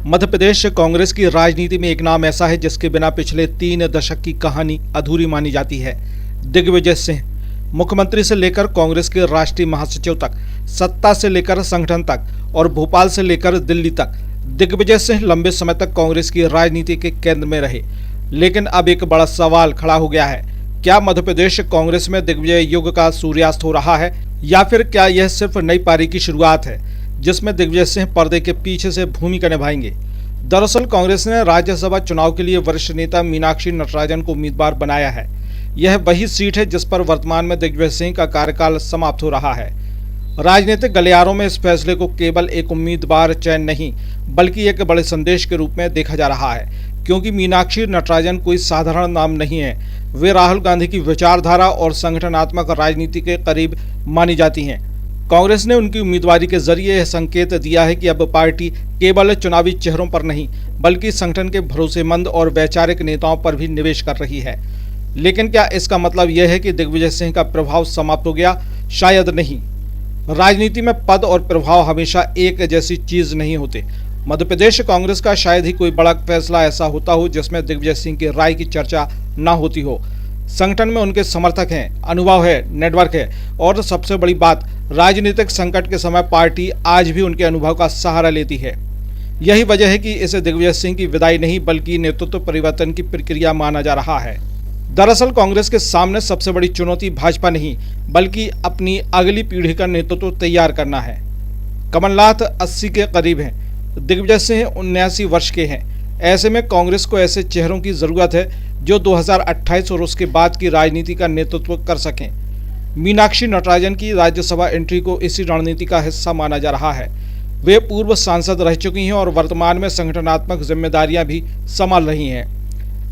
मध्य प्रदेश कांग्रेस की राजनीति में एक नाम ऐसा है जिसके बिना पिछले 3 दशक की कहानी अधूरी मानी जाती है। दिग्विजय सिंह, मुख्यमंत्री से लेकर कांग्रेस के राष्ट्रीय महासचिव तक, सत्ता से लेकर संगठन तक और भोपाल से लेकर दिल्ली तक, दिग्विजय सिंह लंबे समय तक कांग्रेस की राजनीति के केंद्र में रहे। लेकिन अब एक बड़ा सवाल खड़ा हो गया है, क्या मध्य प्रदेश कांग्रेस में दिग्विजय युग का सूर्यास्त हो रहा है, या फिर क्या यह सिर्फ नई पारी की शुरुआत है जिसमें दिग्विजय सिंह पर्दे के पीछे से भूमिका निभाएंगे। दरअसल कांग्रेस ने राज्यसभा चुनाव के लिए वरिष्ठ नेता मीनाक्षी नटराजन को उम्मीदवार बनाया है। यह वही सीट है जिस पर वर्तमान में दिग्विजय सिंह का कार्यकाल समाप्त हो रहा है। राजनीतिक गलियारों में इस फैसले को केवल एक उम्मीदवार चयन नहीं बल्कि एक बड़े संदेश के रूप में देखा जा रहा है, क्योंकि मीनाक्षी नटराजन कोई साधारण नाम नहीं है। वे राहुल गांधी की विचारधारा और संगठनात्मक राजनीति के करीब मानी जाती हैं। कांग्रेस ने उनकी उम्मीदवारी के जरिए यह संकेत दिया है कि अब पार्टी केवल चुनावी चेहरों पर नहीं बल्कि संगठन के भरोसेमंद और वैचारिक नेताओं पर भी निवेश कर रही है। लेकिन क्या इसका मतलब यह है कि दिग्विजय सिंह का प्रभाव समाप्त हो गया? शायद नहीं। राजनीति में पद और प्रभाव हमेशा एक जैसी चीज नहीं होते। मध्य प्रदेश कांग्रेस का शायद ही कोई बड़ा फैसला ऐसा होता हो जिसमें दिग्विजय सिंह की राय की चर्चा ना होती हो। संगठन में उनके समर्थक हैं, अनुभव है, नेटवर्क है और सबसे बड़ी बात, राजनीतिक संकट के समय पार्टी आज भी उनके अनुभव का सहारा लेती है। यही वजह है कि इसे दिग्विजय सिंह की विदाई नहीं बल्कि नेतृत्व परिवर्तन की प्रक्रिया माना जा रहा है। दरअसल कांग्रेस के सामने सबसे बड़ी चुनौती भाजपा नहीं बल्कि अपनी अगली पीढ़ी का नेतृत्व तैयार करना है। कमलनाथ 80 के करीब हैं, दिग्विजय सिंह 79 वर्ष के हैं। ऐसे में कांग्रेस को ऐसे चेहरों की जरूरत है जो 2028 और उसके बाद की राजनीति का नेतृत्व कर सकें। मीनाक्षी नटराजन की राज्यसभा एंट्री को इसी रणनीति का हिस्सा माना जा रहा है। वे पूर्व सांसद रह चुकी हैं और वर्तमान में संगठनात्मक जिम्मेदारियां भी संभाल रही हैं।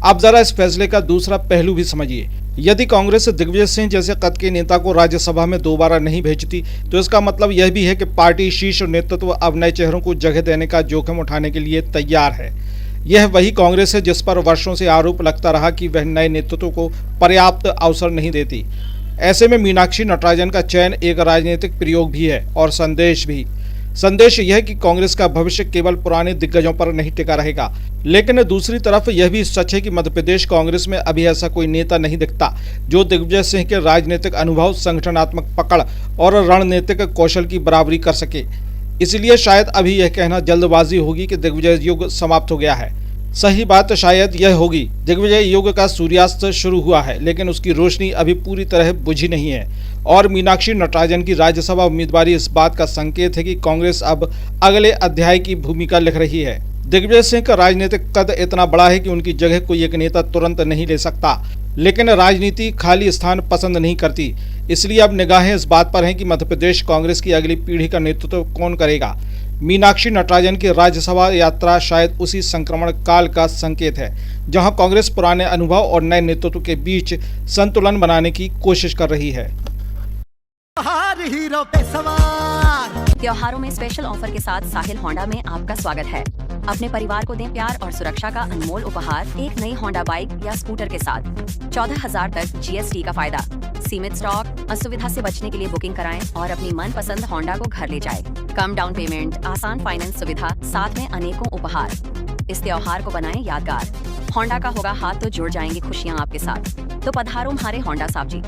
अब जरा इस फैसले का दूसरा पहलू भी समझिए। यदि कांग्रेस दिग्विजय सिंह जैसे कद के नेता को राज्यसभा में दोबारा नहीं भेजती तो इसका मतलब यह भी है कि पार्टी शीर्ष नेतृत्व अब नए चेहरों को जगह देने का जोखिम उठाने के लिए तैयार है। यह वही कांग्रेस है जिस पर वर्षों से आरोप लगता रहा कि वह नए नेतृत्व को पर्याप्त अवसर नहीं देती। ऐसे में मीनाक्षी नटराजन का चयन एक राजनीतिक प्रयोग भी है और संदेश भी। संदेश यह है कि कांग्रेस का भविष्य केवल पुराने दिग्गजों पर नहीं टिका रहेगा। लेकिन दूसरी तरफ यह भी सच है कि मध्य प्रदेश कांग्रेस में अभी ऐसा कोई नेता नहीं दिखता जो दिग्विजय सिंह के राजनीतिक अनुभव, संगठनात्मक पकड़ और रणनीतिक कौशल की बराबरी कर सके। इसलिए शायद अभी यह कहना जल्दबाजी होगी कि दिग्विजय युग समाप्त हो गया है। सही बात शायद यह होगी, दिग्विजय युग का सूर्यास्त शुरू हुआ है लेकिन उसकी रोशनी अभी पूरी तरह बुझी नहीं है। और मीनाक्षी नटराजन की राज्यसभा उम्मीदवारी इस बात का संकेत है कि कांग्रेस अब अगले अध्याय की भूमिका लिख रही है। दिग्विजय सिंह का राजनीतिक कद इतना बड़ा है कि उनकी जगह कोई एक नेता तुरंत नहीं ले सकता, लेकिन राजनीति खाली स्थान पसंद नहीं करती। इसलिए अब निगाहें इस बात पर हैं कि मध्य प्रदेश कांग्रेस की अगली पीढ़ी का नेतृत्व कौन करेगा। मीनाक्षी नटराजन की राज्यसभा यात्रा शायद उसी संक्रमण काल का संकेत है जहां कांग्रेस पुराने अनुभव और नए नेतृत्व के बीच संतुलन बनाने की कोशिश कर रही है। त्योहारों में स्पेशल ऑफर के साथ साहिल होंडा में आपका स्वागत है। अपने परिवार को दें प्यार और सुरक्षा का अनमोल उपहार एक नई होंडा बाइक या स्कूटर के साथ। 14,000 तक GST का फायदा। सीमित स्टॉक, असुविधा से बचने के लिए बुकिंग कराएं और अपनी मनपसंद होंडा को घर ले जाएं। कम डाउन पेमेंट, आसान फाइनेंस सुविधा, साथ में अनेकों उपहार। इस त्योहार को बनाएं यादगार। होंडा का होगा हाथ तो जुड़ जाएंगी खुशियां आपके साथ। तो पधारो हमारे होंडा साहब जी।